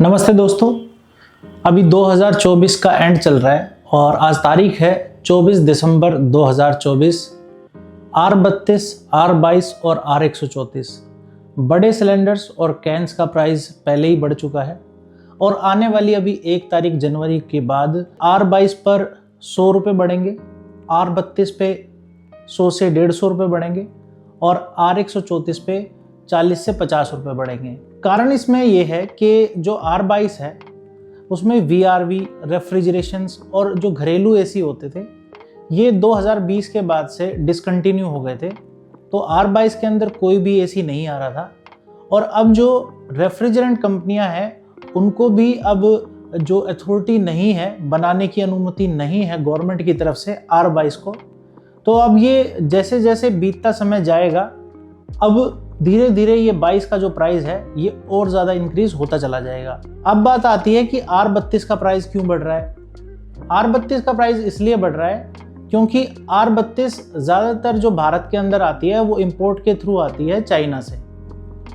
नमस्ते दोस्तों, अभी 2024 का एंड चल रहा है और आज तारीख है 24 दिसंबर 2024। R32, R22 और R134 बड़े सिलेंडर्स और कैंस का प्राइस पहले ही बढ़ चुका है और आने वाली अभी 1 तारीख जनवरी के बाद R22 पर 100 रुपये बढ़ेंगे, R32 पे 100 से 150 रुपये बढ़ेंगे और R134 पे 40 से 50 रुपये बढ़ेंगे। कारण इसमें यह है कि जो R22 है उसमें VRV, रेफ्रिजरेशंस और जो घरेलू एसी होते थे ये 2020 के बाद से डिसकंटिन्यू हो गए थे, तो R22 के अंदर कोई भी एसी नहीं आ रहा था। और अब जो रेफ्रिजरेंट कंपनियां हैं उनको भी अब जो अथॉरिटी नहीं है, बनाने की अनुमति नहीं है गवर्नमेंट की तरफ से R22 को, तो अब ये जैसे जैसे बीतता समय जाएगा अब धीरे धीरे ये 22 का जो प्राइस है ये और ज़्यादा इंक्रीज होता चला जाएगा। अब बात आती है कि R32 का प्राइस क्यों बढ़ रहा है। R32 का प्राइस इसलिए बढ़ रहा है क्योंकि R32 ज़्यादातर जो भारत के अंदर आती है वो इंपोर्ट के थ्रू आती है चाइना से,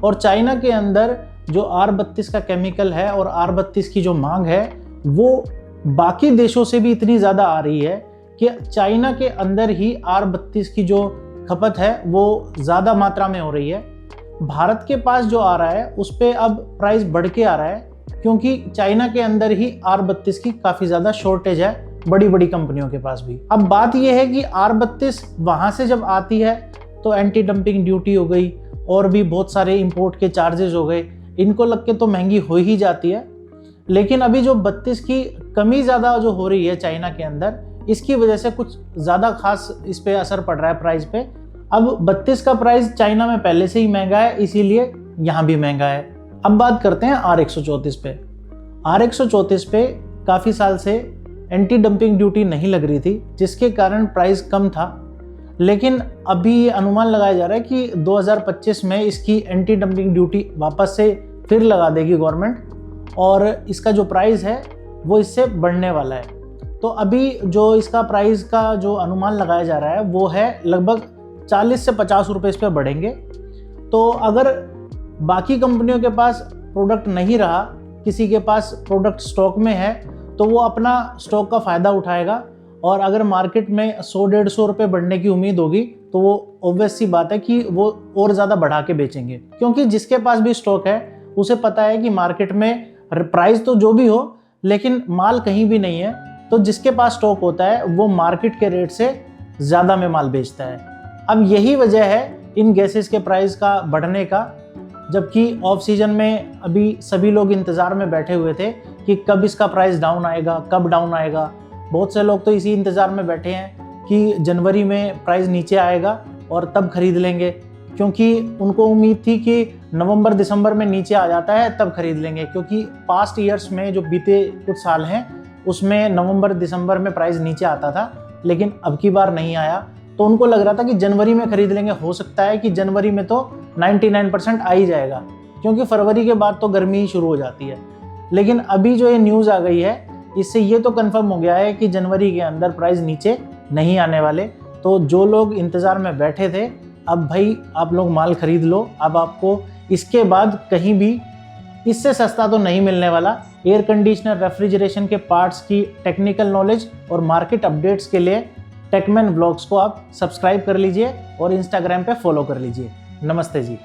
और चाइना के अंदर जो R32 का केमिकल है और R32 की जो मांग है वो बाकी देशों से भी इतनी ज़्यादा आ रही है कि चाइना के अंदर ही R32 की जो खपत है वो ज़्यादा मात्रा में हो रही है। भारत के पास जो आ रहा है उस पर अब प्राइस बढ़ के आ रहा है क्योंकि चाइना के अंदर ही R32 की काफ़ी ज़्यादा शॉर्टेज है बड़ी बड़ी कंपनियों के पास भी। अब बात यह है कि R32 वहाँ से जब आती है तो एंटी डंपिंग ड्यूटी हो गई और भी बहुत सारे इंपोर्ट के चार्जेस हो गए, इनको लग के तो महंगी हो ही जाती है। लेकिन अभी जो 32 की कमी ज़्यादा जो हो रही है चाइना के अंदर, इसकी वजह से कुछ ज़्यादा खास इस पे असर पड़ रहा है प्राइस पे। अब 32 का प्राइस चाइना में पहले से ही महंगा है, इसीलिए यहाँ भी महंगा है। अब बात करते हैं R134 पे। R134 पे काफ़ी साल से एंटी डंपिंग ड्यूटी नहीं लग रही थी जिसके कारण प्राइस कम था, लेकिन अभी ये अनुमान लगाया जा रहा है कि 2025 में इसकी एंटी डंपिंग ड्यूटी वापस से फिर लगा देगी गवर्नमेंट और इसका जो प्राइस है वो इससे बढ़ने वाला है। तो अभी जो इसका प्राइस का जो अनुमान लगाया जा रहा है वो है लगभग 40 से 50 रुपये इस पर बढ़ेंगे। तो अगर बाकी कंपनियों के पास प्रोडक्ट नहीं रहा, किसी के पास प्रोडक्ट स्टॉक में है, तो वो अपना स्टॉक का फ़ायदा उठाएगा और अगर मार्केट में 100-150 रुपये बढ़ने की उम्मीद होगी तो वो ऑब्वियस सी बात है कि वो और ज़्यादा बढ़ा के बेचेंगे, क्योंकि जिसके पास भी स्टॉक है उसे पता है कि मार्केट में प्राइस तो जो भी हो लेकिन माल कहीं भी नहीं है, तो जिसके पास स्टॉक होता है वो मार्केट के रेट से ज़्यादा में माल बेचता है। अब यही वजह है इन गैसेस के प्राइस का बढ़ने का, जबकि ऑफ सीजन में अभी सभी लोग इंतज़ार में बैठे हुए थे कि कब इसका प्राइस डाउन आएगा, कब डाउन आएगा। बहुत से लोग तो इसी इंतज़ार में बैठे हैं कि जनवरी में प्राइस नीचे आएगा और तब खरीद लेंगे, क्योंकि उनको उम्मीद थी कि नवंबर दिसंबर में नीचे आ जाता है तब खरीद लेंगे, क्योंकि पास्ट ईयर्स में जो बीते कुछ साल हैं उसमें नवंबर दिसंबर में प्राइस नीचे आता था, लेकिन अब की बार नहीं आया। तो उनको लग रहा था कि जनवरी में खरीद लेंगे, हो सकता है कि जनवरी में तो 99% आ ही जाएगा, क्योंकि फरवरी के बाद तो गर्मी ही शुरू हो जाती है। लेकिन अभी जो ये न्यूज़ आ गई है इससे ये तो कंफर्म हो गया है कि जनवरी के अंदर प्राइस नीचे नहीं आने वाले। तो जो लोग इंतज़ार में बैठे थे, अब भाई आप लोग माल खरीद लो। अब आपको इसके बाद कहीं भी इससे सस्ता तो नहीं मिलने वाला। एयर कंडीशनर, रेफ्रिजरेशन के पार्ट्स की टेक्निकल नॉलेज और मार्केट अपडेट्स के लिए टेकमैन व्लॉग्स को आप सब्सक्राइब कर लीजिए और इंस्टाग्राम पे फॉलो कर लीजिए। नमस्ते जी।